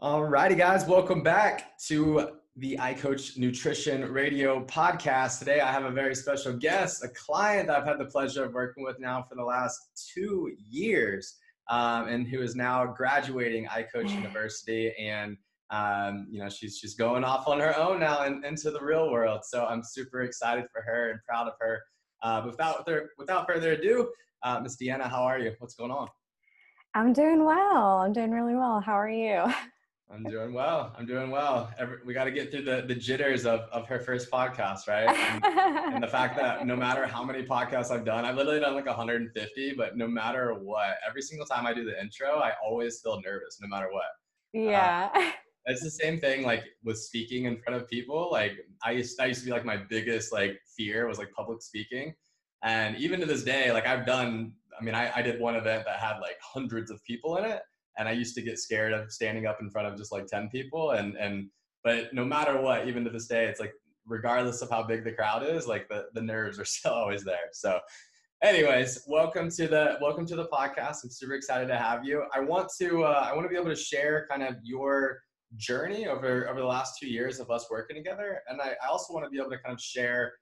Alrighty, guys, welcome back to the iCoach Nutrition Radio podcast. Today, I have a very special guest, a client that I've had the pleasure of working with now for the last 2 years, and who is now graduating iCoach University, and she's going off on her own now and into the real world. So I'm super excited for her and proud of her. Without further ado, Miss Deanna, how are you? What's going on? I'm doing well. I'm doing really well. How are you? I'm doing well. We got to get through the jitters of her first podcast, right? And the fact that no matter how many podcasts I've done, I've literally done like 150, but no matter what, every single time I do the intro, I always feel nervous, no matter what. Uh, Yeah. it's the same thing like with speaking in front of people. Like I used to be like my biggest like fear was like public speaking. And even to this day, like I did one event that had like hundreds of people in it. And I used to get scared of standing up in front of just like 10 people. But no matter what, even to this day, it's like, regardless of how big the crowd is, like the nerves are still always there. So anyways, welcome to the podcast. I'm super excited to have you. I want to be able to share kind of your journey over the last 2 years of us working together. And I also want to be able to kind of share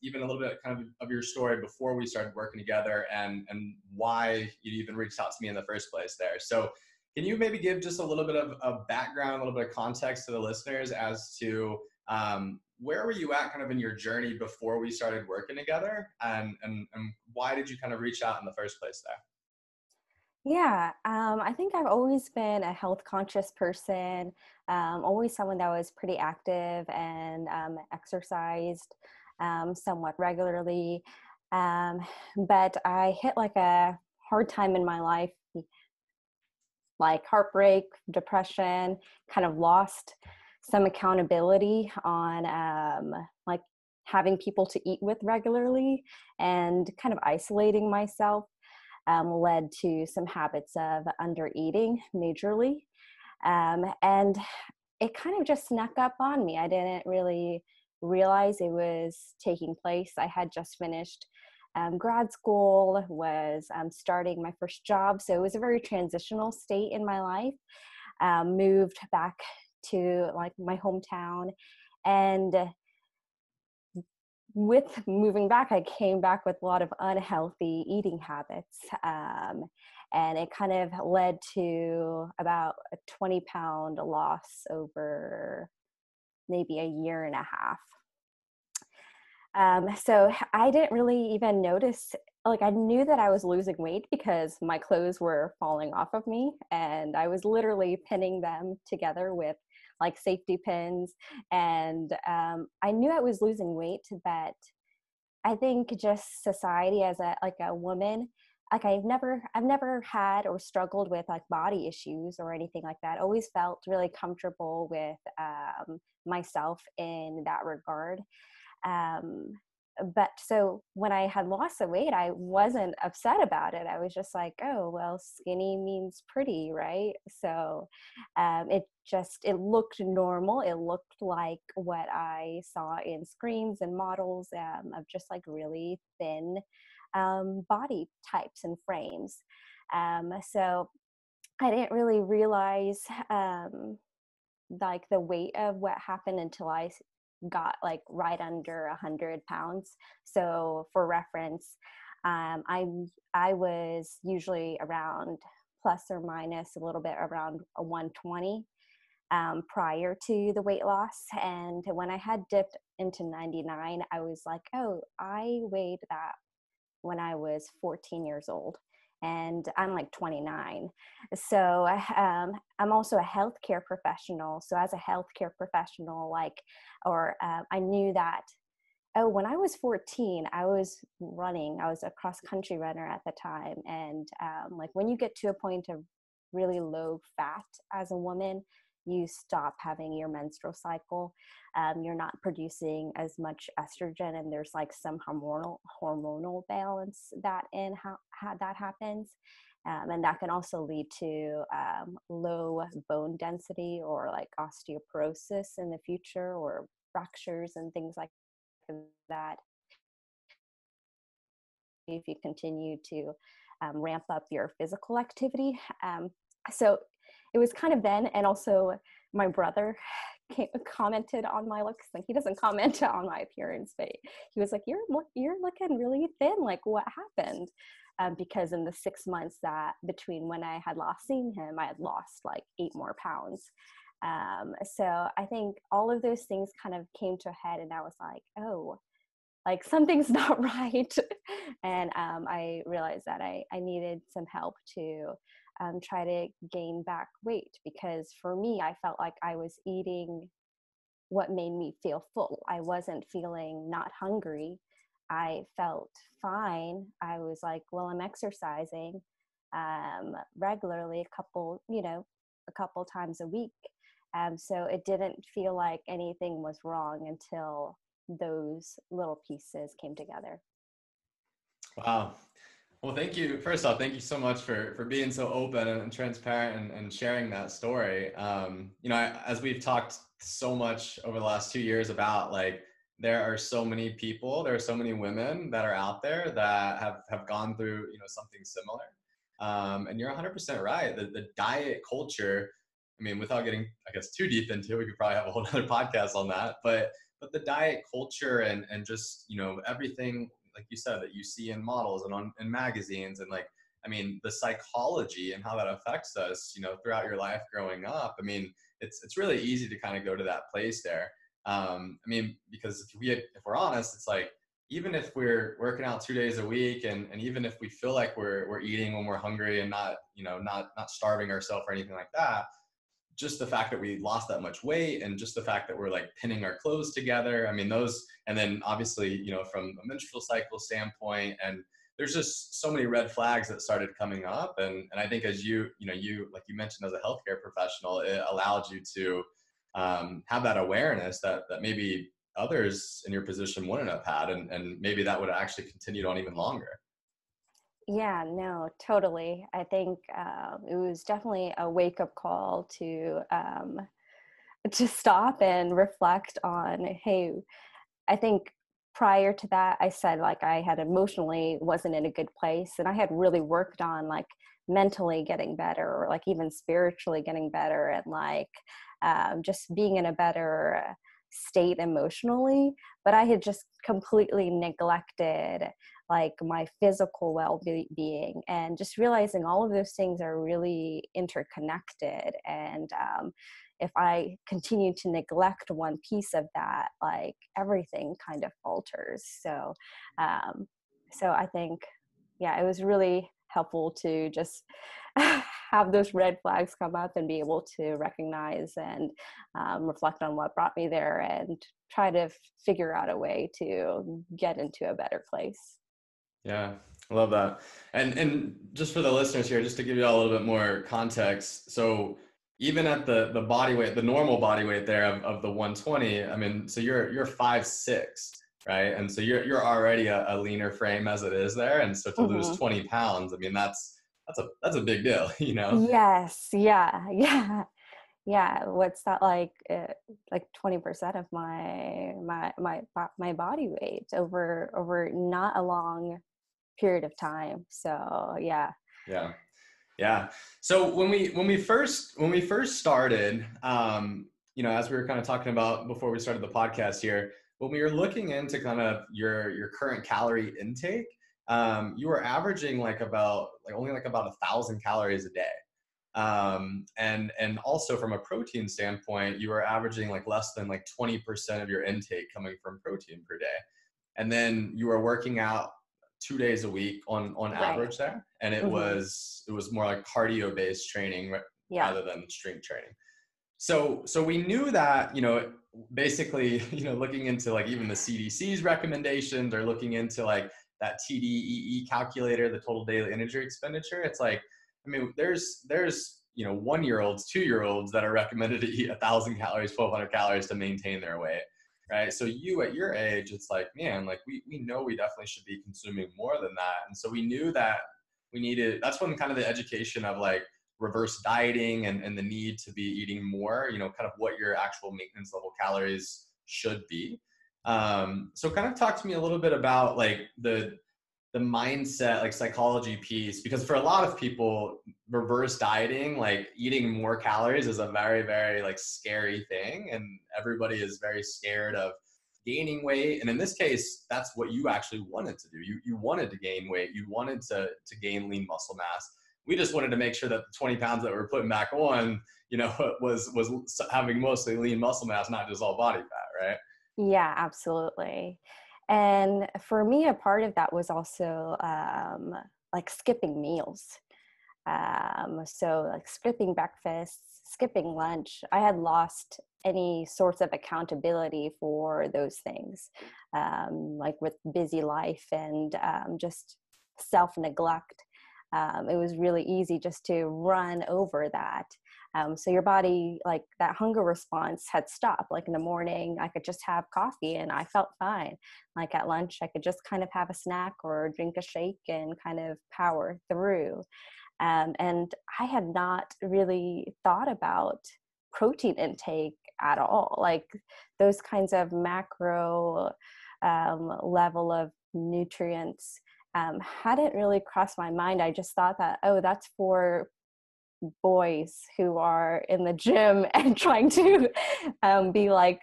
even a little bit kind of your story before we started working together and why you even reached out to me in the first place there. So can you maybe give just a little bit of background, a little bit of context to the listeners as to where were you at kind of in your journey before we started working together, and why did you kind of reach out in the first place there? Yeah. I think I've always been a health conscious person, always someone that was pretty active and exercised somewhat regularly. But I hit like a hard time in my life, like heartbreak, depression, kind of lost some accountability on like having people to eat with regularly, and kind of isolating myself led to some habits of under eating majorly. And it kind of just snuck up on me. I didn't really realize it was taking place. I had just finished grad school, was starting my first job. So it was a very transitional state in my life. Moved back to like my hometown, and with moving back, I came back with a lot of unhealthy eating habits. And it kind of led to about a 20-pound loss over maybe a year and a half. So I didn't really even notice, like I knew that I was losing weight because my clothes were falling off of me, and I was literally pinning them together with like safety pins. And I knew I was losing weight, but I think just society as a woman, like I've never had or struggled with like body issues or anything like that. Always felt really comfortable with myself in that regard. Um, but so when I had lost the weight, I wasn't upset about it. I was just like, oh, well, skinny means pretty, right? So it looked normal. It looked like what I saw in screens and models of just like really thin body types and frames. So I didn't really realize like the weight of what happened until I got like right under 100 pounds. So for reference, I was usually around plus or minus a little bit around a 120 prior to the weight loss. And when I had dipped into 99, I was like, oh, I weighed that when I was 14 years old. And I'm like 29. So I'm also a healthcare professional. So as a healthcare professional, I knew that, oh, when I was 14, I was a cross country runner at the time. And like when you get to a point of really low fat as a woman, you stop having your menstrual cycle. You're not producing as much estrogen, and there's like some hormonal balance that in how that happens. And that can also lead to low bone density or like osteoporosis in the future, or fractures and things like that if you continue to ramp up your physical activity. So it was kind of then, and also my brother commented on my looks. Like, he doesn't comment on my appearance, but he was like, you're looking really thin, like what happened? Because in the 6 months that between when I had last seen him, I had lost like 8 more pounds. So I think all of those things kind of came to a head, and I was like, oh, like something's not right. And I realized that I needed some help to try to gain back weight, because for me, I felt like I was eating what made me feel full. I wasn't feeling not hungry. I felt fine. I was like, well, I'm exercising regularly, a couple times a week. So it didn't feel like anything was wrong until those little pieces came together. Wow. Well, thank you. First off, thank you so much for being so open and transparent and sharing that story. As we've talked so much over the last 2 years about, like, there are so many people, there are so many women that are out there that have gone through, something similar. And you're 100% right. The diet culture, I mean, without getting, I guess, too deep into it, we could probably have a whole other podcast on that. But the diet culture and just, everything, like you said, that you see in models and in magazines, and, like, I mean, the psychology and how that affects us, throughout your life growing up. I mean, it's really easy to kind of go to that place there. I mean, because if we're honest, it's like, even if we're working out 2 days a week, and even if we feel like we're eating when we're hungry and not, not starving ourselves or anything like that, just the fact that we lost that much weight, and just the fact that we're like pinning our clothes together. I mean, those, and then obviously, from a menstrual cycle standpoint, and there's just so many red flags that started coming up. And I think, as you like you mentioned, as a healthcare professional, it allowed you to have that awareness that maybe others in your position wouldn't have had. And maybe that would have actually continued on even longer. Yeah, no, totally. I think it was definitely a wake-up call to stop and reflect on, hey, I think prior to that, I said, like, I had emotionally wasn't in a good place, and I had really worked on, like, mentally getting better, or like even spiritually getting better, and like just being in a better state emotionally. But I had just completely neglected, like, my physical well-being, and just realizing all of those things are really interconnected. And if I continue to neglect one piece of that, like, everything kind of falters. So I think, yeah, it was really helpful to just have those red flags come up and be able to recognize and reflect on what brought me there, and try to figure out a way to get into a better place. Yeah, I love that. And just for the listeners here, just to give you all a little bit more context. So even at the body weight, the normal body weight there of the 120, I mean, so you're 5'6", right? And so you're already a leaner frame as it is there. And so to lose Mm-hmm. 20 pounds, I mean, that's a big deal, Yes. Yeah. What's that, like 20% of my body weight over not a long period of time. So yeah. Yeah. Yeah. So when we first started, as we were kind of talking about before we started the podcast here, when we were looking into kind of your current calorie intake, you were averaging only about 1,000 calories a day. And also from a protein standpoint, you were averaging like less than like 20% of your intake coming from protein per day. And then you were working out 2 days a week on Right. average there. And it Mm-hmm. was more like cardio based training Yeah. rather than strength training. So we knew that, basically, looking into like even the CDC's recommendations, or looking into like that TDEE calculator, the total daily energy expenditure. It's like, I mean, there's 1-year-olds, 2-year-olds that are recommended to eat 1,000 calories, 1,200 calories to maintain their weight, right? So you at your age, it's like, man, like we know we definitely should be consuming more than that. And so we knew that we needed, that's when kind of the education of like reverse dieting and the need to be eating more, kind of what your actual maintenance level calories should be. So kind of talk to me a little bit about like the mindset, like psychology piece, because for a lot of people, reverse dieting, like eating more calories is a very, very like scary thing. And everybody is very scared of gaining weight. And in this case, that's what you actually wanted to do. You wanted to gain weight. You wanted to gain lean muscle mass. We just wanted to make sure that the 20 pounds that we're putting back on, was having mostly lean muscle mass, not just all body fat, right? Yeah, absolutely. And for me, a part of that was also like skipping meals. So like skipping breakfast, skipping lunch. I had lost any sorts of accountability for those things, like with busy life and just self-neglect. It was really easy just to run over that. So your body, like that hunger response had stopped. Like in the morning, I could just have coffee and I felt fine. Like at lunch, I could just kind of have a snack or drink a shake and kind of power through. And I had not really thought about protein intake at all. Like those kinds of macro level of nutrients hadn't really crossed my mind. I just thought that, oh, that's for boys who are in the gym and trying to be like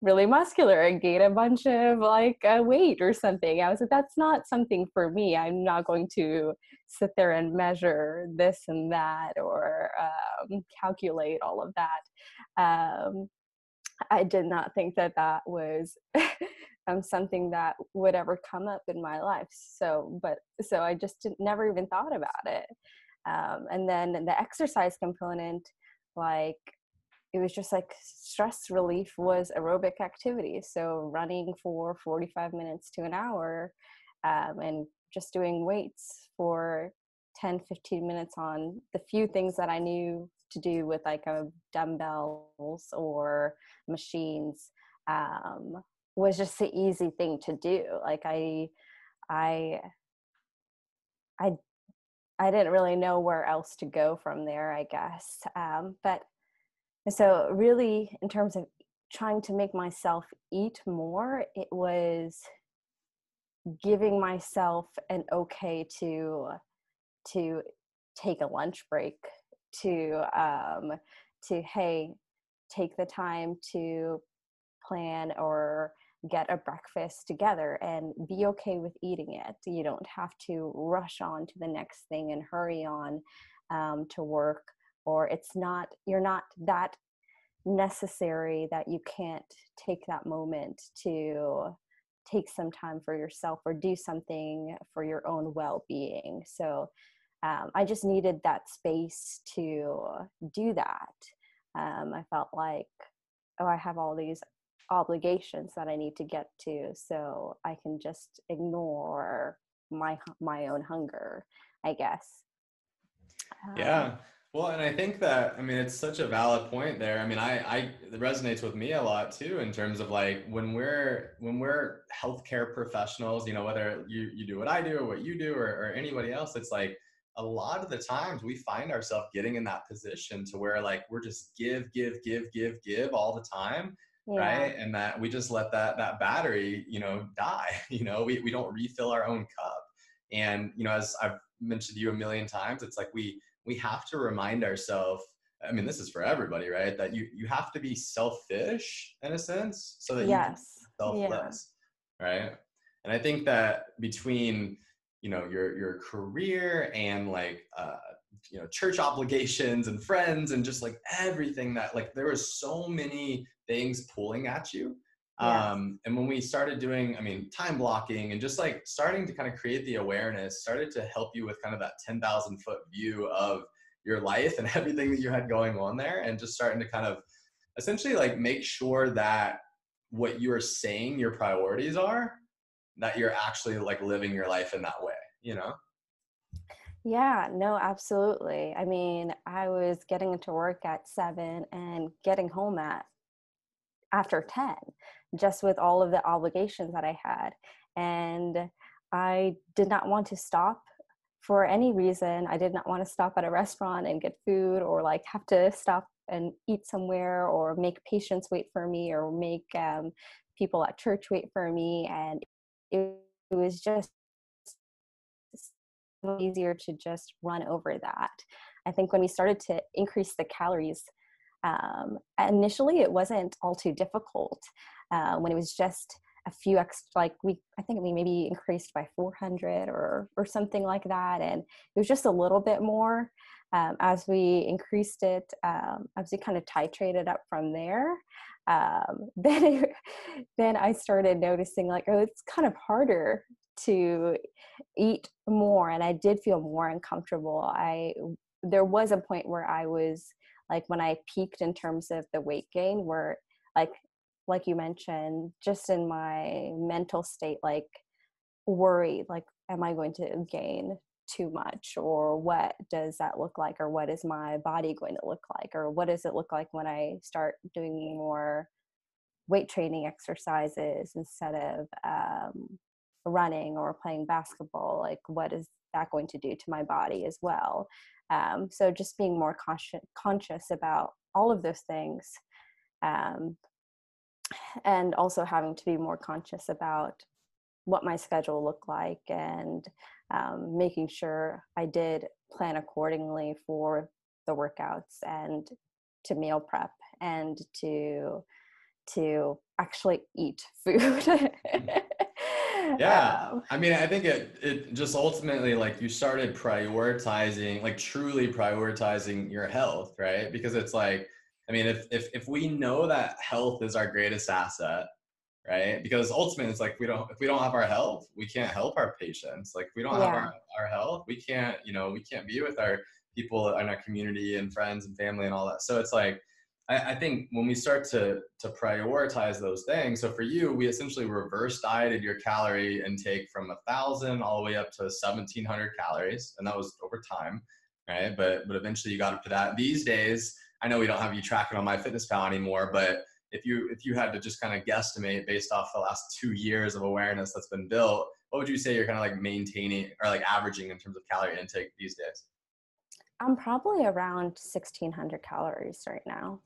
really muscular and gain a bunch of like weight or something. I was like, that's not something for me. I'm not going to sit there and measure this and that or calculate all of that. I did not think that that was something that would ever come up in my life. So I just never even thought about it. And then the exercise component, like it was just like stress relief was aerobic activity. So running for 45 minutes to an hour and just doing weights for 10, 15 minutes on the few things that I knew to do with like a dumbbells or machines was just the easy thing to do. Like I I I didn't really know where else to go from there, I guess. But so really in terms of trying to make myself eat more, it was giving myself an okay to take a lunch break, to hey, take the time to plan or get a breakfast together and be okay with eating it. You don't have to rush on to the next thing and hurry on to work, or you're not that necessary that you can't take that moment to take some time for yourself or do something for your own well-being. So I just needed that space to do that. I felt like, oh, I have all these obligations that I need to get to, so I can just ignore my own hunger, I guess. Um, Yeah. Well, and I think that, I mean, it's such a valid point there. I mean, it resonates with me a lot too, in terms of like when we're healthcare professionals, whether you do what I do or what you do or anybody else, it's like a lot of the times we find ourselves getting in that position to where like we're just give all the time. yeah, Right. And that we just let that battery, die. We don't refill our own cup. And, as I've mentioned to you a million times, it's like we have to remind ourselves, I mean, this is for everybody, right? That you have to be selfish in a sense so that you can be yes, yeah, selfless, right? And I think that between, your career and like, church obligations and friends and just like everything that like, there was so many things pulling at you. yes. And when we started doing, I mean, time blocking and just like starting to kind of create the awareness, started to help you with kind of that 10,000-foot view of your life and everything that you had going on there, and just starting to kind of essentially like make sure that what you're saying your priorities are, that you're actually like living your life in that way. Yeah, no, absolutely. I mean, I was getting into work at 7 and getting home at after 10, just with all of the obligations that I had. And I did not want to stop for any reason. I did not want to stop at a restaurant and get food, or like have to stop and eat somewhere, or make patients wait for me, or make people at church wait for me. And it was just easier to just run over that. I think when we started to increase the calories, initially it wasn't all too difficult. When it was just a few extra, like I think we maybe increased by 400 or something like that. And it was just a little bit more. As we increased it, as we kind of titrated up from there, then I started noticing like, oh, it's kind of harder to eat more, and I did feel more uncomfortable. There was a point where I was like, when I peaked in terms of the weight gain, where like you mentioned, just in my mental state, like worried, like, am I going to gain too much, or what does that look like, or what is my body going to look like, or what does it look like when I start doing more weight training exercises instead of running or playing basketball? Like, what is that going to do to my body as well? So just being more conscious about all of those things, and also having to be more conscious about what my schedule looked like, and making sure I did plan accordingly for the workouts, and to meal prep, and to actually eat food. Yeah. I mean, I think it just ultimately, like, you started prioritizing, like truly prioritizing your health, right? Because it's like, I mean, if we know that health is our greatest asset, right? Because ultimately it's like, if we don't have our health, we can't help our patients. Like, if we don't have Yeah. our health, we can't, we can't be with our people in our community and friends and family and all that. So it's like, I think when we start to prioritize those things, so for you, we essentially reverse dieted your calorie intake from 1,000 all the way up to 1,700 calories, and that was over time, right? But eventually you got up to that. These days, I know we don't have you tracking on MyFitnessPal anymore, but if you had to just kind of guesstimate based off the last 2 years of awareness that's been built, what would you say you're kind of like maintaining or like averaging in terms of calorie intake these days? I'm probably around 1,600 calories right now.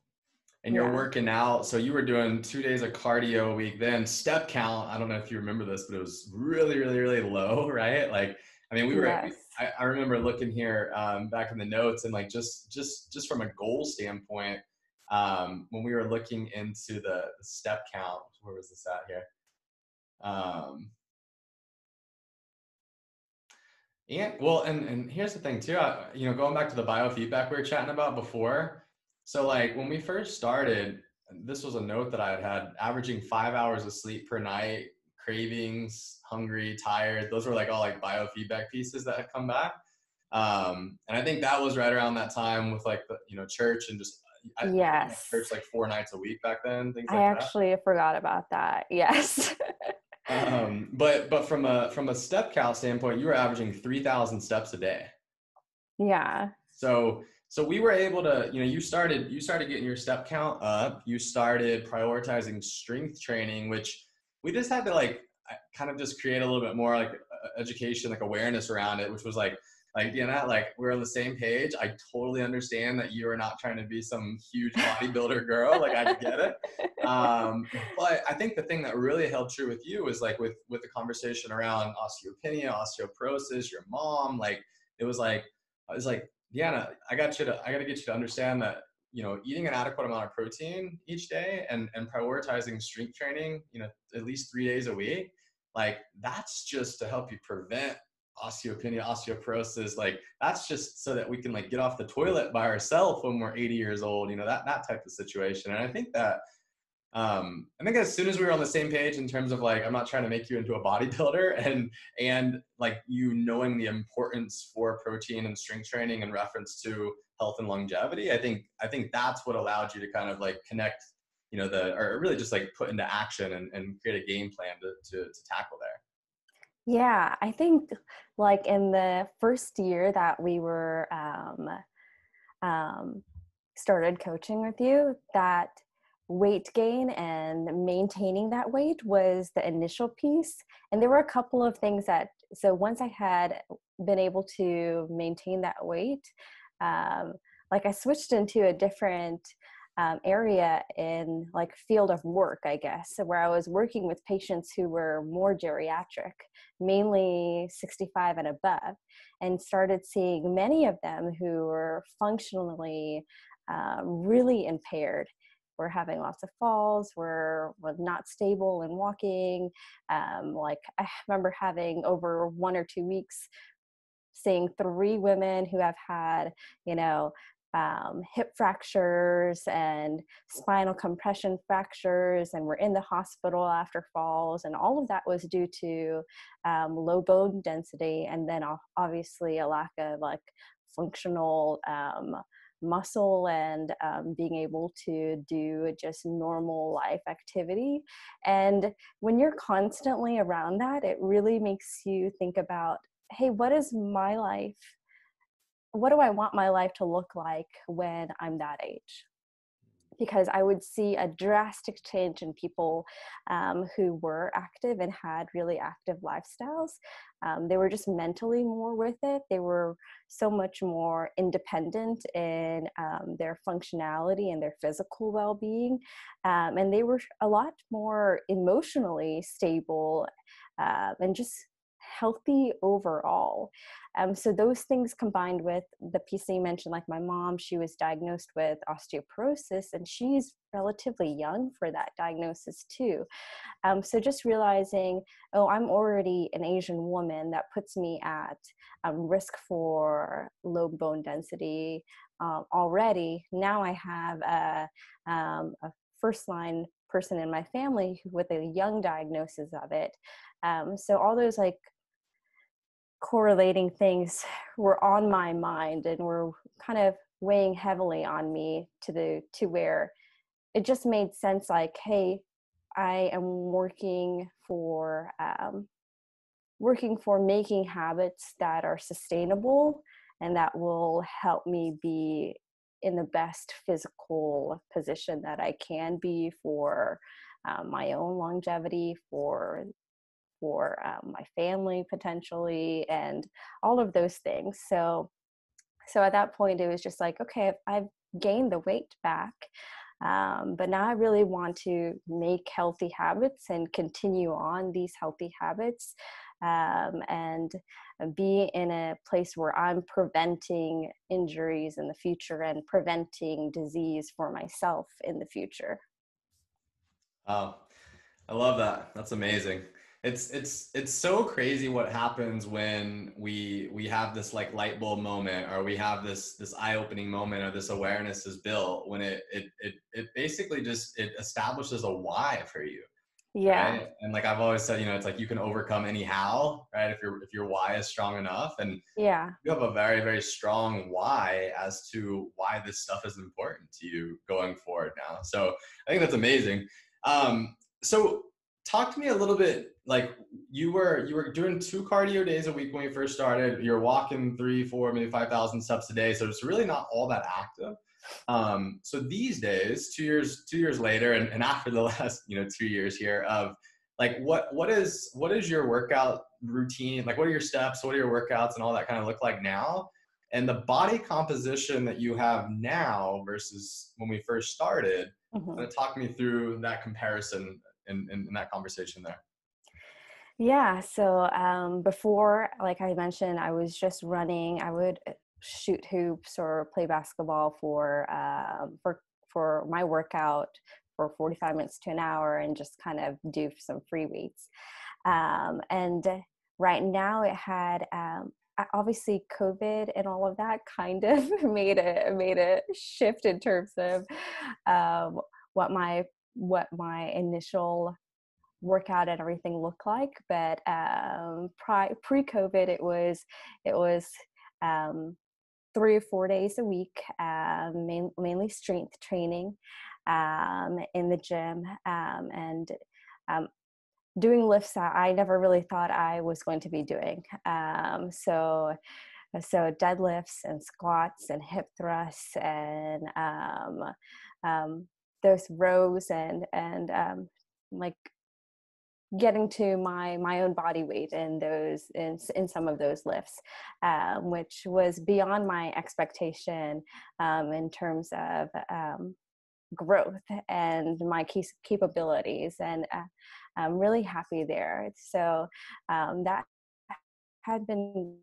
And you're Yeah. working out. So you were doing 2 days of cardio a week, then step count. I don't know if you remember this, but it was really, really, really low, right? Like, I mean, Yes. I remember looking here back in the notes, and like, just from a goal standpoint, when we were looking into the step count, where was this at here? Um, And well, and here's the thing too, going back to the biofeedback we were chatting about before. So like when we first started, this was a note that I had averaging 5 hours of sleep per night, cravings, hungry, tired. Those were like all like biofeedback pieces that had come back. And I think that was right around that time with like the, church, and just, I think we had church Yes. like 4 nights a week back then, things I like that. actually forgot about that. Yes. But from a step count standpoint, you were averaging 3,000 steps a day. Yeah. So we were able to, you started getting your step count up. You started prioritizing strength training, which we just had to like kind of just create a little bit more like education, like awareness around it, which was like, like we're on the same page. I totally understand that you are not trying to be some huge bodybuilder girl. Like, I get it. But I think the thing that really held true with you is like with the conversation around osteopenia, osteoporosis, your mom, like it was like, Deanna, I got to get you to understand that, eating an adequate amount of protein each day, and prioritizing strength training, at least 3 days a week, like that's just to help you prevent osteopenia, osteoporosis. Like that's just so that we can like get off the toilet by ourselves when we're 80 years old, that type of situation. And I think as soon as we were on the same page in terms of like, I'm not trying to make you into a bodybuilder, and like knowing the importance for protein and strength training in reference to health and longevity, I think that's what allowed you to kind of like connect, or really just like put into action and create a game plan to tackle there. Yeah. I think like in the first year that we were started coaching with you, that weight gain and maintaining that weight was the initial piece. And there were a couple of things so once I had been able to maintain that weight, like I switched into a different area in like field of work, I guess, where I was working with patients who were more geriatric, mainly 65 and above, and started seeing many of them who were functionally really impaired. We're having lots of falls, we're not stable in walking. Like I remember having over 1 or 2 weeks seeing 3 women who have had, you know, hip fractures and spinal compression fractures, and were in the hospital after falls. And all of that was due to low bone density, and then obviously a lack of like functional muscle and being able to do just normal life activity. And when you're constantly around that, it really makes you think about, hey, what is my life? What do I want my life to look like when I'm that age? Because I would see a drastic change in people who were active and had really active lifestyles. They were just mentally more with it. They were so much more independent in their functionality and their physical well-being. And they were a lot more emotionally stable and just healthy overall. So those things combined with the piece that you mentioned, like my mom, she was diagnosed with osteoporosis, and she's relatively young for that diagnosis too. So just realizing, oh, I'm already an Asian woman, that puts me at risk for low bone density already. Now I have a first line person in my family with a young diagnosis of it. So all those like correlating things were on my mind and were kind of weighing heavily on me to where it just made sense, like, hey, I am working for making habits that are sustainable and that will help me be in the best physical position that I can be for my own longevity, for my family potentially, and all of those things. So at that point, it was just like, okay, I've gained the weight back, but now I really want to make healthy habits and continue on these healthy habits, and be in a place where I'm preventing injuries in the future and preventing disease for myself in the future. Wow. I love that. That's amazing. It's so crazy what happens when we have this like light bulb moment, or we have this eye-opening moment, or this awareness is built when it basically just it establishes a why for you, Yeah. right? And like I've always said, it's like you can overcome any how, right? If your why is strong enough, and Yeah. you have a very, very strong why as to why this stuff is important to you going forward now. So I think that's amazing. So talk to me a little bit, like you were doing 2 cardio days a week when you first started. You're walking 3, 4, maybe 5,000 steps a day. So it's really not all that active. So these days, 2 years later, and after the last, 2 years here of like, what is your workout routine? Like, what are your steps? What are your workouts and all that kind of look like now? And the body composition that you have now versus when we first started, Mhm. talk me through that comparison in that conversation there. Yeah, so before, like I mentioned, I was just running. I would shoot hoops or play basketball for my workout for 45 minutes to an hour, and just kind of do some free weights. And right now, it had obviously COVID and all of that kind of made a shift in terms of um, what my initial workout and everything look like. But pre-COVID, it was 3 or 4 days a week, mainly strength training in the gym, and um, doing lifts that I never really thought I was going to be doing. So deadlifts and squats and hip thrusts and those rows and like getting to my own body weight in those in some of those lifts, which was beyond my expectation, in terms of growth and my capabilities, and I'm really happy there. So that had been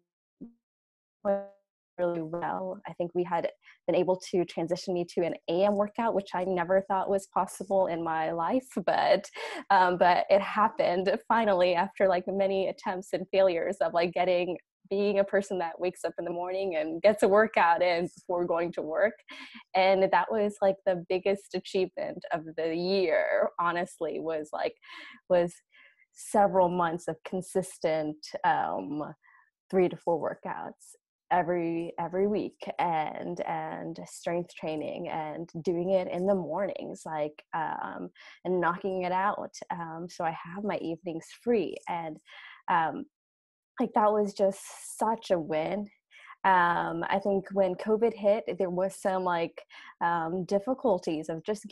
really well. I think we had been able to transition me to an AM workout, which I never thought was possible in my life, but it happened finally after like many attempts and failures of like being a person that wakes up in the morning and gets a workout in before going to work. And that was like the biggest achievement of the year, honestly, was several months of consistent 3 to 4 workouts every week, and strength training, and doing it in the mornings, like and knocking it out, so I have my evenings free. And like that was just such a win. I think when COVID hit, there was some like difficulties of just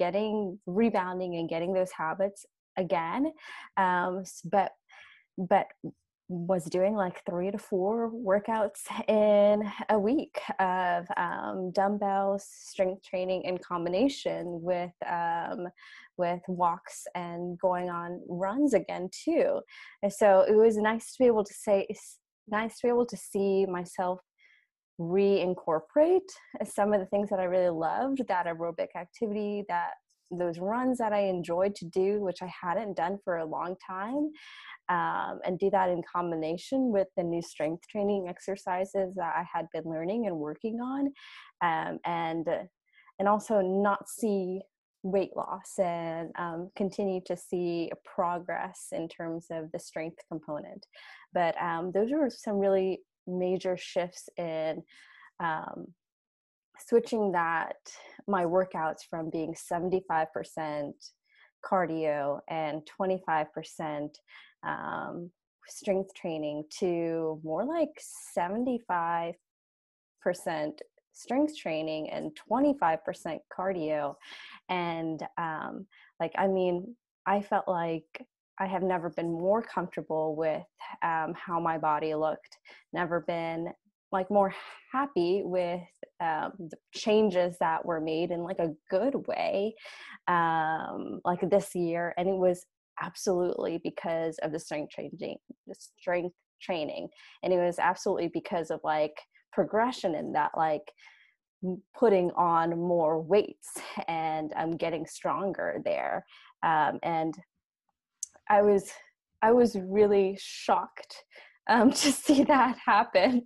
rebounding and getting those habits again, but was doing like 3 to 4 workouts in a week of dumbbells, strength training in combination with walks and going on runs again too. And so it was nice to be able to see myself reincorporate some of the things that I really loved, that aerobic activity, those runs that I enjoyed to do, which I hadn't done for a long time, and do that in combination with the new strength training exercises that I had been learning and working on, and also not see weight loss, and continue to see progress in terms of the strength component. But those were some really major shifts in switching my workouts from being 75% cardio and 25% strength training to more like 75% strength training and 25% cardio. And I felt like I have never been more comfortable with how my body looked, never been like more happy with the changes that were made in like a good way, like this year. And it was absolutely because of the strength training. And it was absolutely because of like progression in that, like putting on more weights and getting stronger there. And I was really shocked to see that happen,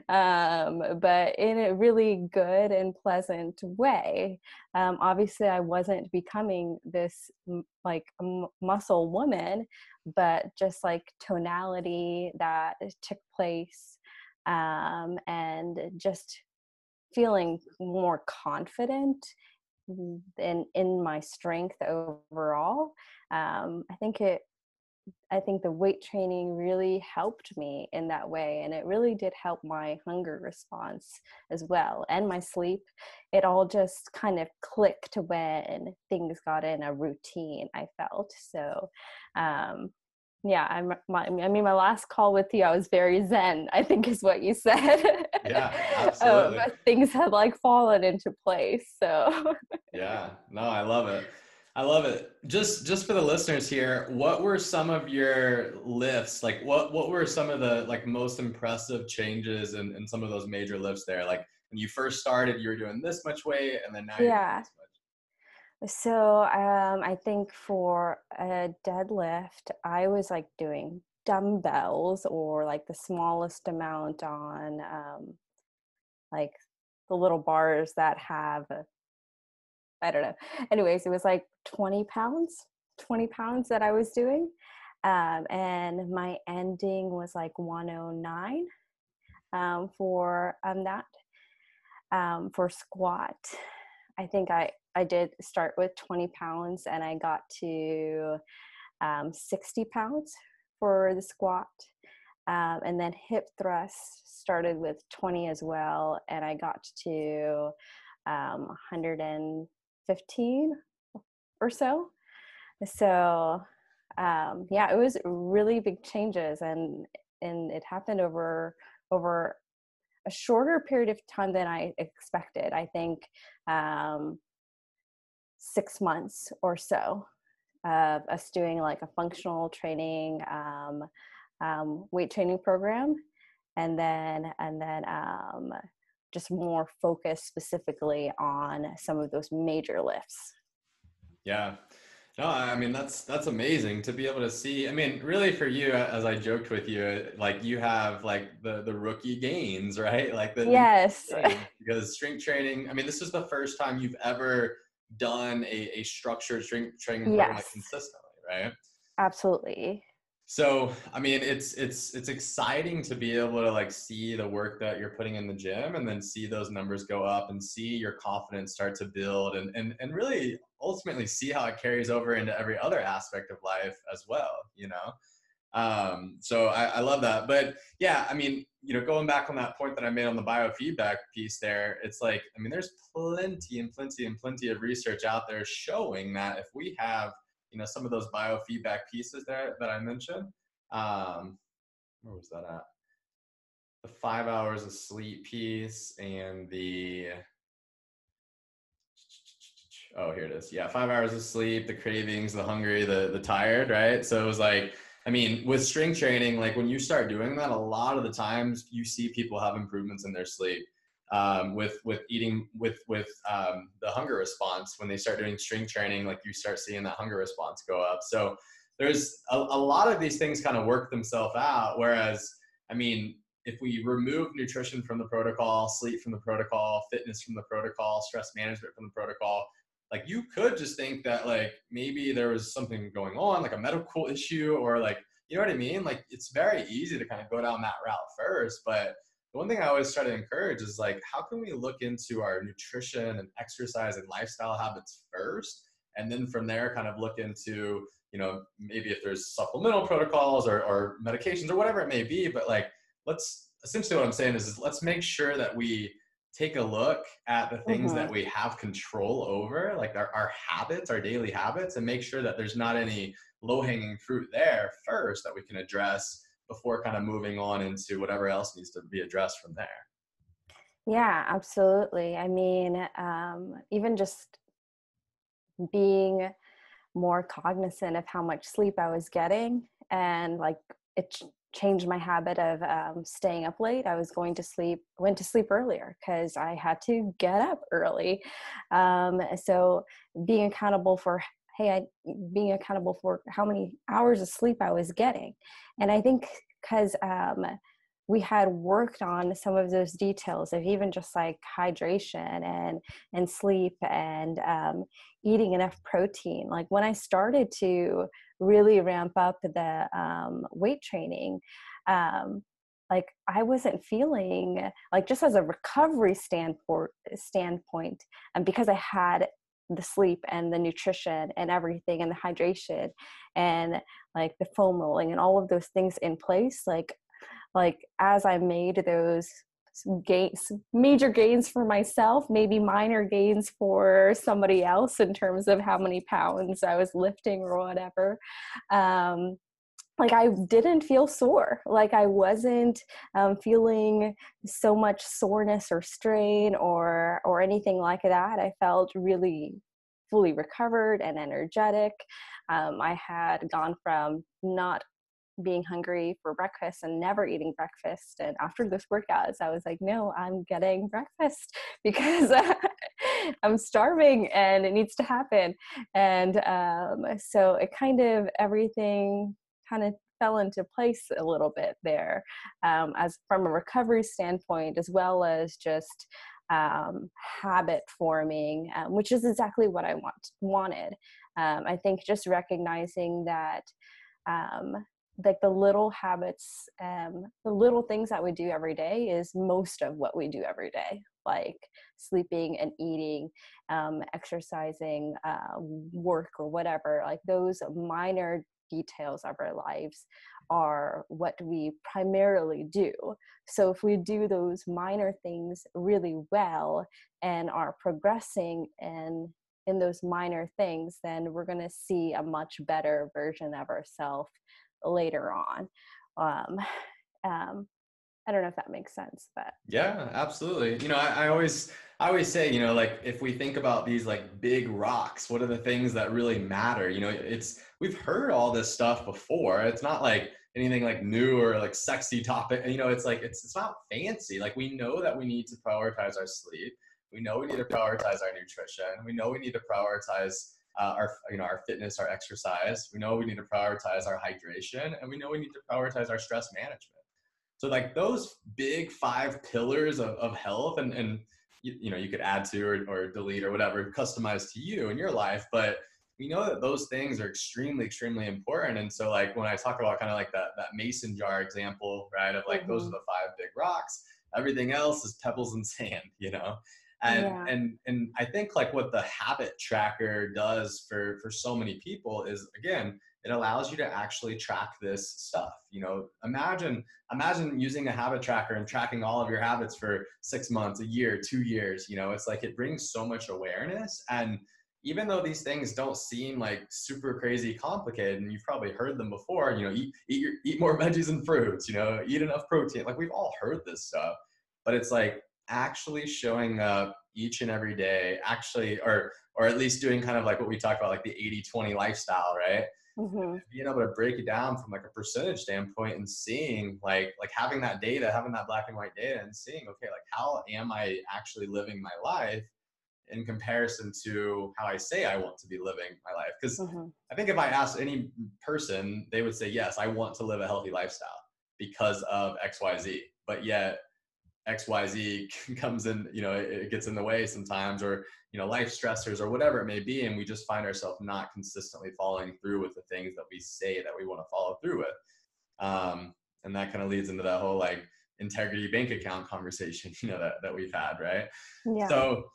but in a really good and pleasant way. Obviously, I wasn't becoming this like muscle woman, but just like tonality that took place, and just feeling more confident in my strength overall. I think the weight training really helped me in that way, and it really did help my hunger response as well, and my sleep. It all just kind of clicked when things got in a routine, I felt. So yeah, my last call with you, I was very zen, I think is what you said. Yeah, absolutely. But things had like fallen into place. So Yeah, no, I love it. I love it. Just for the listeners here, what were some of your lifts? Like what were some of the like most impressive changes in some of those major lifts there? Like when you first started, you were doing this much weight, and then now you're doing yeah. this much. So I think for a deadlift, I was like doing dumbbells, or like the smallest amount on like the little bars that have, I don't know. Anyways, it was like 20 pounds that I was doing. And my ending was like 109 for that. For squat, I think I did start with 20 pounds, and I got to 60 pounds for the squat. And then hip thrust started with 20 as well, and I got to 115 or so. So yeah, it was really big changes, and it happened over a shorter period of time than I expected. I think 6 months or so of us doing like a functional training, weight training program, and then just more focused specifically on some of those major lifts. Yeah. No, I mean that's amazing to be able to see. I mean, really for you, as I joked with you, like you have like the rookie gains, right? Like the Yes. gains, because strength training. I mean, this is the first time you've ever done a structured strength training program like Yes, consistently, right? absolutely. So, I mean, it's exciting to be able to like see the work that you're putting in the gym and then see those numbers go up and see your confidence start to build and really ultimately see how it carries over into every other aspect of life as well, you know? So I love that. But yeah, I mean, going back on that point that I made on the biofeedback piece there, it's like, I mean, there's plenty and plenty and plenty of research out there showing that if we have, some of those biofeedback pieces there that I mentioned, where was that at? The 5 hours of sleep piece and oh, here it is. Yeah, 5 hours of sleep, the cravings, the hungry, the tired, right? So it was like, I mean, with strength training, like when you start doing that, a lot of the times you see people have improvements in their sleep. With eating with the hunger response, when they start doing strength training, like you start seeing that hunger response go up. So there's a lot of these things kind of work themselves out. Whereas, I mean, if we remove nutrition from the protocol, sleep from the protocol, fitness from the protocol, stress management from the protocol, like you could just think that like maybe there was something going on, like a medical issue, or like, you know what I mean? Like it's very easy to kind of go down that route first. But the one thing I always try to encourage is like, how can we look into our nutrition and exercise and lifestyle habits first? And then from there kind of look into, maybe if there's supplemental protocols or medications or whatever it may be. But like, let's essentially what I'm saying is let's make sure that we take a look at the things Hmm. that we have control over, like our habits, our daily habits, and make sure that there's not any low-hanging fruit there first that we can address before kind of moving on into whatever else needs to be addressed from there. Yeah, absolutely. I mean, even just being more cognizant of how much sleep I was getting, and like it changed my habit of staying up late. I was went to sleep earlier because I had to get up early. So being accountable for, being accountable for how many hours of sleep I was getting. And I think because we had worked on some of those details of even just like hydration and sleep and eating enough protein. Like when I started to really ramp up the weight training, like I wasn't feeling like, just as a recovery standpoint, and because I had the sleep and the nutrition and everything and the hydration and like the foam rolling and all of those things in place, like as I made those gains, major gains for myself, maybe minor gains for somebody else in terms of how many pounds I was lifting or whatever, like I didn't feel sore. Like I wasn't feeling so much soreness or strain or anything like that. I felt really fully recovered and energetic. I had gone from not being hungry for breakfast and never eating breakfast. And after this workouts, I was like, no, I'm getting breakfast because I'm starving and it needs to happen. And so it kind of, everything kind of fell into place a little bit there, as from a recovery standpoint, as well as just habit forming, which is exactly what I wanted. I think just recognizing that like the little habits, the little things that we do every day is most of what we do every day, like sleeping and eating, exercising, work or whatever. Like those minor details of our lives are what we primarily do. So if we do those minor things really well and are progressing in those minor things, then we're going to see a much better version of ourselves later on. Um, um, I don't know if that makes sense, but Yeah, absolutely. I always say, like if we think about these like big rocks, what are the things that really matter? We've heard all this stuff before. It's not like anything like new or like sexy topic. It's like it's not fancy. Like we know that we need to prioritize our sleep. We know we need to prioritize our nutrition. We know we need to prioritize our fitness, our exercise. We know we need to prioritize our hydration, and we know we need to prioritize our stress management. So like those big five pillars of health, and you could add to or delete or whatever, customize to you in your life. But we know that those things are extremely, extremely important. And so like when I talk about kind of like that mason jar example, right, of like those are mm-hmm. the five big rocks, everything else is pebbles and sand. And Yeah. and I think like what the habit tracker does for so many people is, again, it allows you to actually track this stuff. Imagine using a habit tracker and tracking all of your habits for 6 months, a year, 2 years. It's like it brings so much awareness. And even though these things don't seem like super crazy complicated, and you've probably heard them before, eat more veggies and fruits, eat enough protein. Like we've all heard this stuff, but it's like actually showing up each and every day, actually, or at least doing kind of like what we talk about, like the 80-20 lifestyle, right? Mm-hmm. Being able to break it down from like a percentage standpoint and seeing like having that data, having that black and white data, and seeing, okay, like how am I actually living my life in comparison to how I say I want to be living my life? Because Mm-hmm. I think if I asked any person, they would say, yes, I want to live a healthy lifestyle because of XYZ. But yet XYZ comes in, it gets in the way sometimes, or, life stressors or whatever it may be. And we just find ourselves not consistently following through with the things that we say that we want to follow through with. And that kind of leads into that whole like integrity bank account conversation, that we've had. Right. Yeah. So,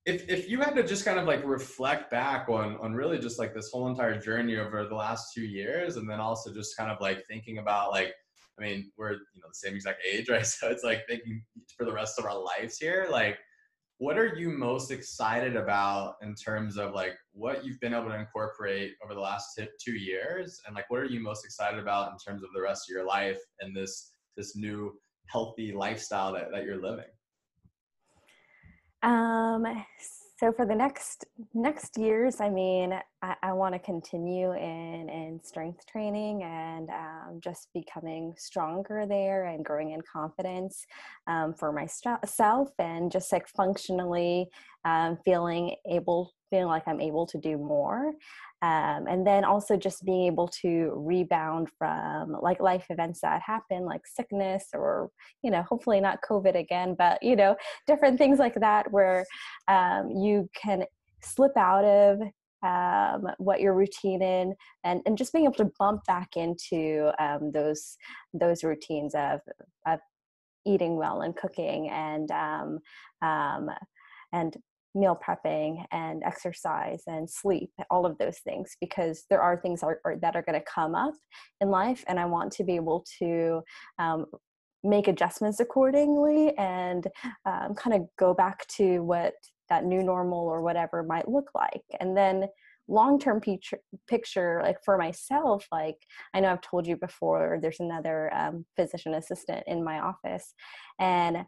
if you had to just kind of like reflect back on really just like this whole entire journey over the last 2 years, and then also just kind of like thinking about like, I mean, we're, the same exact age, right? So it's like thinking for the rest of our lives here, like, what are you most excited about in terms of like what you've been able to incorporate over the last 2 years? And like, what are you most excited about in terms of the rest of your life and this new healthy lifestyle that you're living? Um, so for the next years, I mean, I want to continue in strength training and just becoming stronger there and growing in confidence for myself, and just like functionally feeling like I'm able to do more. And then also just being able to rebound from like life events that happen, like sickness or, hopefully not COVID again, but, different things like that where you can slip out of what your routine in, and just being able to bump back into those routines of eating well and cooking and meal prepping and exercise and sleep, all of those things, because there are things that are going to come up in life, and I want to be able to make adjustments accordingly and kind of go back to what that new normal or whatever might look like. And then long-term picture, like for myself, like I know I've told you before, there's another physician assistant in my office, and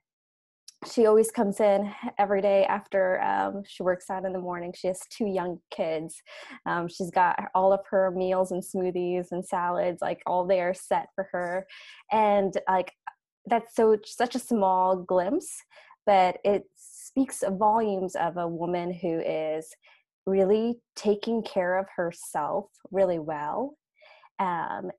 she always comes in every day after she works out in the morning. She has 2 young kids. She's got all of her meals and smoothies and salads, like all there set for her. And like, that's such a small glimpse, but it speaks volumes of a woman who is really taking care of herself really well.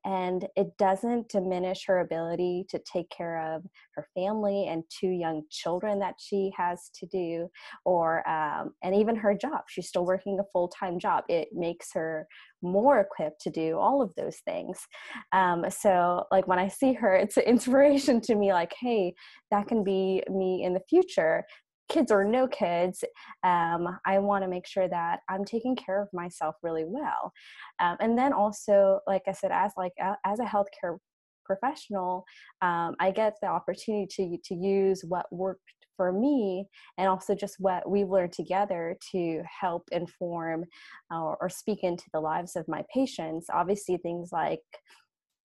And it doesn't diminish her ability to take care of her family and 2 young children that she has to do, or and even her job. She's still working a full-time job. It makes her more equipped to do all of those things. So like when I see her, it's an inspiration to me, like, hey, that can be me in the future. Kids or no kids, I want to make sure that I'm taking care of myself really well. And then also, like I said, as a healthcare professional, I get the opportunity to use what worked for me, and also just what we've learned together to help inform or speak into the lives of my patients. Obviously, things like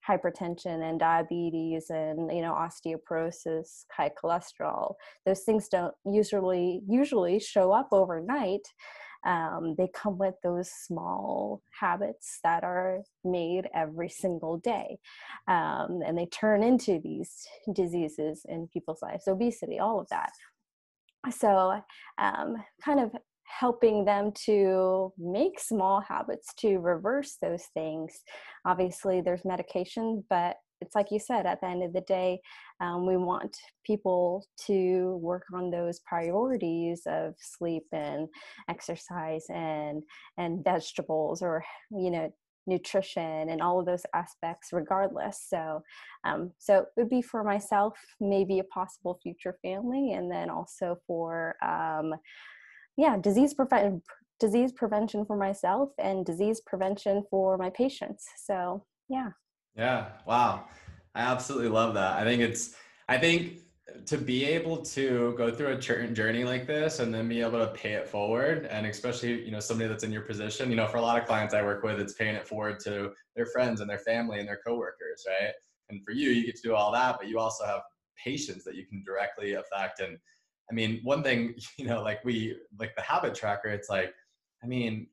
hypertension and diabetes and, osteoporosis, high cholesterol. Those things don't usually show up overnight. They come with those small habits that are made every single day. And they turn into these diseases in people's lives, obesity, all of that. So kind of helping them to make small habits to reverse those things. Obviously, there's medication, but it's like you said, at the end of the day, we want people to work on those priorities of sleep and exercise and vegetables, or nutrition and all of those aspects regardless. So it would be for myself, maybe a possible future family, and then also for disease prevention for myself and disease prevention for my patients. So Yeah. Wow. I absolutely love that. I think to be able to go through a journey like this and then be able to pay it forward, and especially, somebody that's in your position, for a lot of clients I work with, it's paying it forward to their friends and their family and their coworkers, right? And for you get to do all that, but you also have patients that you can directly affect. And I mean, one thing, like the habit tracker, it's like, I mean,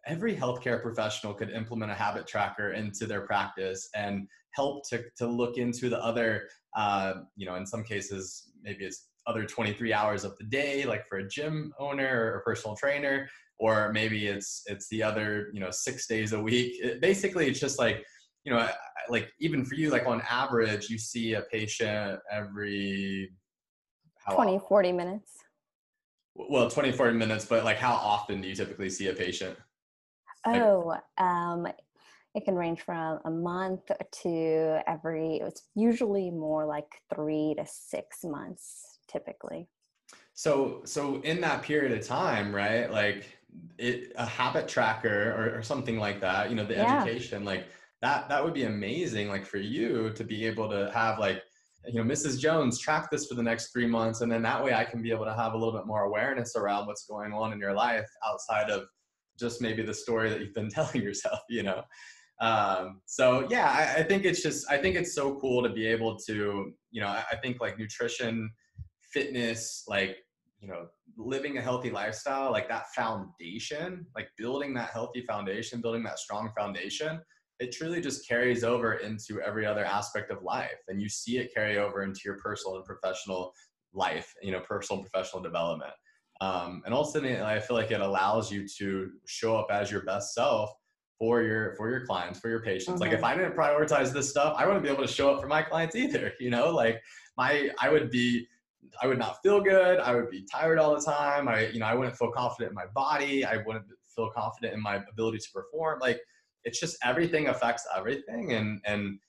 every healthcare professional could implement a habit tracker into their practice and help to look into the other, in some cases, maybe it's other 23 hours of the day, like for a gym owner or a personal trainer, or maybe it's the other, 6 days a week. Basically, it's just like, like even for you, like on average, you see a patient every, how 20, often? 40 minutes. Well, 20, 40 minutes, but like how often do you typically see a patient? Like, It can range from a month to it's usually more like 3 to 6 months typically. so in that period of time, right? Like a habit tracker or something like that, the education, like that would be amazing. Like for you to be able to have like, Mrs. Jones, track this for the next 3 months. And then that way I can be able to have a little bit more awareness around what's going on in your life outside of just maybe the story that you've been telling yourself, So yeah, I think it's so cool to be able to, I think like nutrition, fitness, like, living a healthy lifestyle, like that foundation, like building that healthy foundation, building that strong foundation, it truly just carries over into every other aspect of life. And you see it carry over into your personal and professional life, personal and professional development. And ultimately, I feel like it allows you to show up as your best self for your clients, for your patients. Mm-hmm. Like if I didn't prioritize this stuff, I wouldn't be able to show up for my clients either. Like I would not feel good. I would be tired all the time. I wouldn't feel confident in my body. I wouldn't feel confident in my ability to perform. Like it's just everything affects everything. And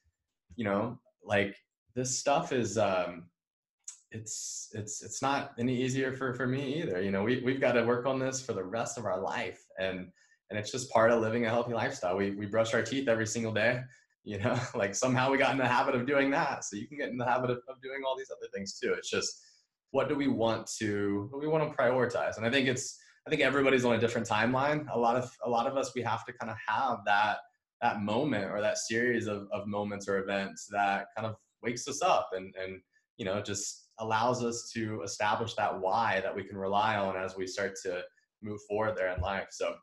like this stuff is, it's not any easier for me either. We've got to work on this for the rest of our life. And it's just part of living a healthy lifestyle. We brush our teeth every single day, like somehow we got in the habit of doing that. So you can get in the habit of doing all these other things too. It's just, what do we want to prioritize? And I think everybody's on a different timeline. A lot of us, we have to kind of have that moment or that series of moments or events that kind of wakes us up and just allows us to establish that why that we can rely on as we start to move forward there in life. So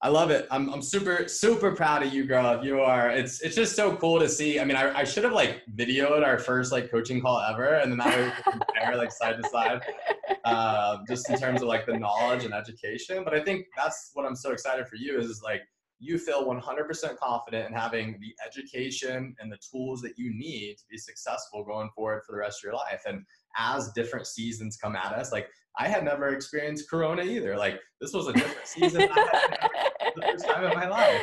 I love it. I'm super, super proud of you, girl. You are, it's just so cool to see. I mean, I should have like videoed our first like coaching call ever. And then that way we can compare like side to side, just in terms of like the knowledge and education. But I think that's what I'm so excited for you is like, you feel 100% confident in having the education and the tools that you need to be successful going forward for the rest of your life. And as different seasons come at us, like I had never experienced Corona either. Like this was a different season I had never, the first time in my life,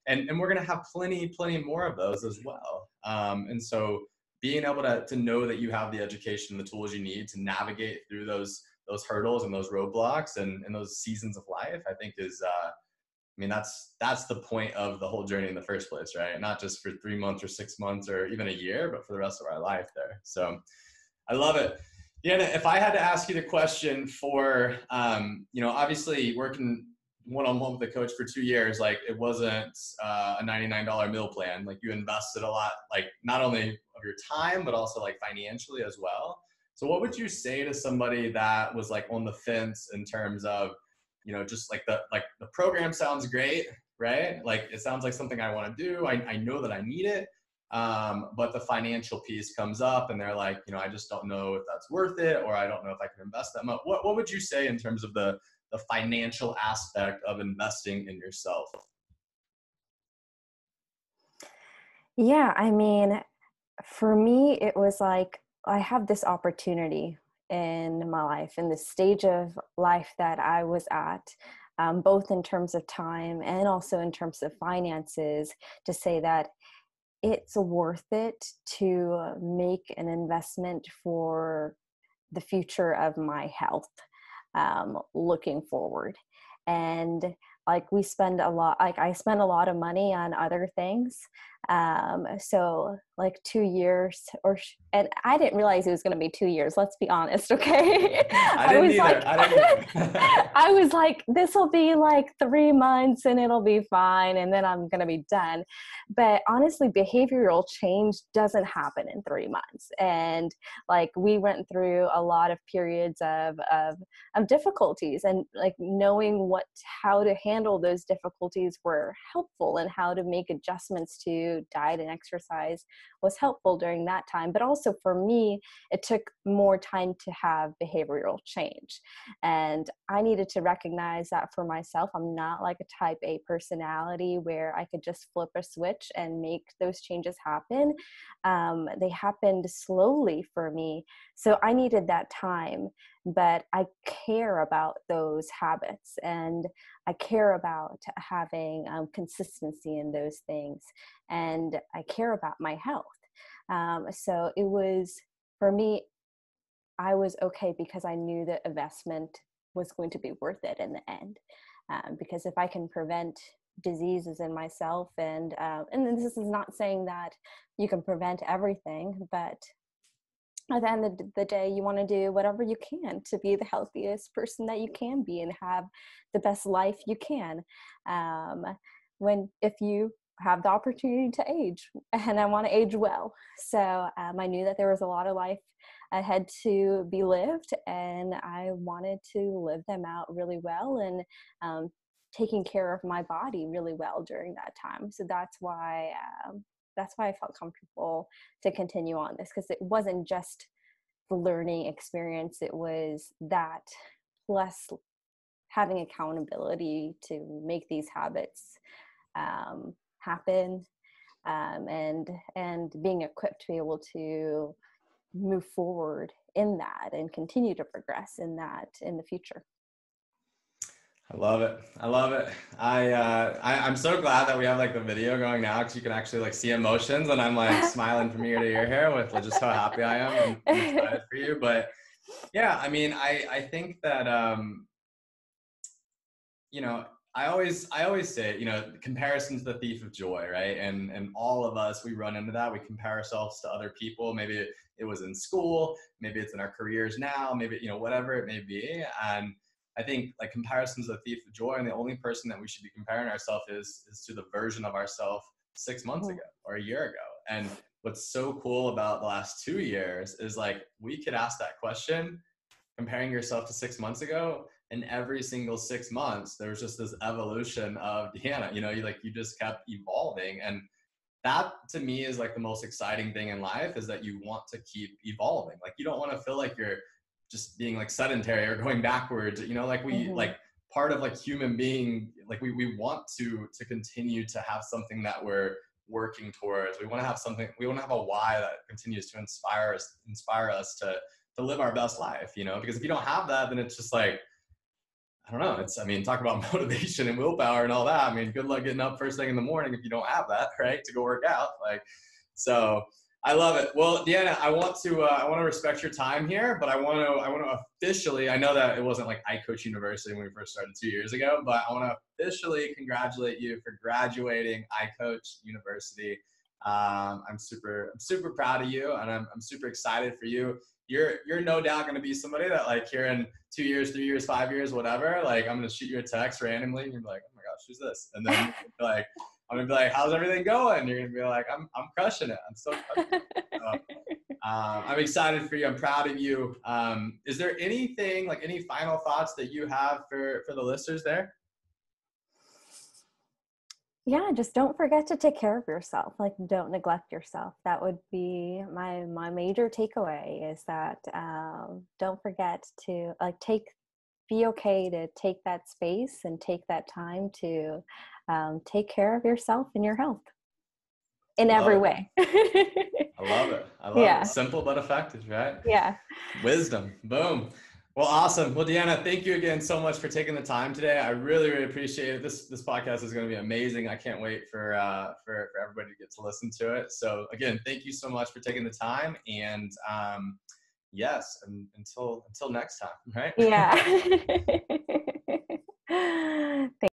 and we're going to have plenty more of those as well. And so being able to know that you have the education, the tools you need to navigate through those hurdles and those roadblocks and those seasons of life, I think is, I mean, that's the point of the whole journey in the first place, right? Not just for 3 months or 6 months or even a year, but for the rest of our life there. So I love it. Yeah, if I had to ask you the question for, obviously working one-on-one with a coach for 2 years, like it wasn't a $99 meal plan. Like you invested a lot, like not only of your time, but also like financially as well. So what would you say to somebody that was like on the fence in terms of, just like the program sounds great, right? Like it sounds like something I want to do. I know that I need it. But the financial piece comes up and they're like, I just don't know if that's worth it, or I don't know if I can invest that much. What would you say in terms of the financial aspect of investing in yourself? Yeah, I mean, for me, it was like I have this opportunity in my life, in the stage of life that I was at, both in terms of time and also in terms of finances, to say that it's worth it to make an investment for the future of my health, looking forward. And like we spend a lot, like I spend a lot of money on other things. So like 2 years and I didn't realize it was going to be 2 years. Let's be honest. Okay. I didn't either. I didn't either. I was like, this will be like 3 months and it'll be fine. And then I'm going to be done. But honestly, behavioral change doesn't happen in 3 months. And like we went through a lot of periods of difficulties, and like knowing how to handle those difficulties were helpful, and how to make adjustments to diet and exercise was helpful during that time. But also for me, it took more time to have behavioral change. And I needed to recognize that for myself. I'm not like a type A personality where I could just flip a switch and make those changes happen. They happened slowly for me. So I needed that time, but I care about those habits, and I care about having consistency in those things, and I care about my health. So it was, for me, I was okay because I knew that investment was going to be worth it in the end. Because if I can prevent diseases in myself, and this is not saying that you can prevent everything, but at the end of the day, you want to do whatever you can to be the healthiest person that you can be and have the best life you can. If you have the opportunity to age, and I want to age well. So I knew that there was a lot of life ahead to be lived, and I wanted to live them out really well, and taking care of my body really well during that time. So that's why I felt comfortable to continue on this, because it wasn't just the learning experience. It was that plus having accountability to make these habits happen, and being equipped to be able to move forward in that and continue to progress in that in the future. I love it. I love it. I'm so glad that we have like the video going now, because you can actually like see emotions, and I'm like smiling from ear to ear here with just how happy I am and excited for you. But yeah, I mean, I think that I always say, comparison's the thief of joy, right? And all of us, we run into that. We compare ourselves to other people. Maybe it was in school, maybe it's in our careers now, maybe whatever it may be. And I think like comparison's the thief of joy, and the only person that we should be comparing ourselves is to the version of ourselves 6 months ago or a year ago. And what's so cool about the last 2 years is like we could ask that question, comparing yourself to 6 months ago, and every single 6 months there was just this evolution of Deanna. You just kept evolving, and that to me is like the most exciting thing in life, is that you want to keep evolving. Like you don't want to feel like you're just being like sedentary or going backwards. Like we like part of like human being, like we want to continue to have something that we're working towards. We want to have something, we want to have a why that continues to inspire us to live our best life, because if you don't have that, then it's just like, I don't know. Talk about motivation and willpower and all that. Good luck getting up first thing in the morning if you don't have that, right? To go work out. So I love it. Well, Deanna, I want to respect your time here, but I want to officially, I know that it wasn't like iCoach University when we first started 2 years ago, but I want to officially congratulate you for graduating iCoach University. I'm super proud of you, and I'm super excited for you. you're no doubt going to be somebody that like here in 2 years, 3 years, 5 years, whatever, like I'm going to shoot you a text randomly and you're like, oh my gosh, who's this? And then like, I'm going to be like, how's everything going? You're going to be like, I'm crushing it. I'm so crushing it. So, I'm excited for you. I'm proud of you. Is there anything, like any final thoughts that you have for the listeners there? Yeah, just don't forget to take care of yourself. Like, don't neglect yourself. That would be my major takeaway, is that don't forget to like be okay to take that space and take that time to take care of yourself and your health in every way. I love it. I love it. Simple but effective, right? Yeah. Wisdom. Boom. Well, awesome. Well, Deanna, thank you again so much for taking the time today. I really, really appreciate it. This podcast is going to be amazing. I can't wait for everybody to get to listen to it. So again, thank you so much for taking the time. And yes, and until next time, right? Yeah.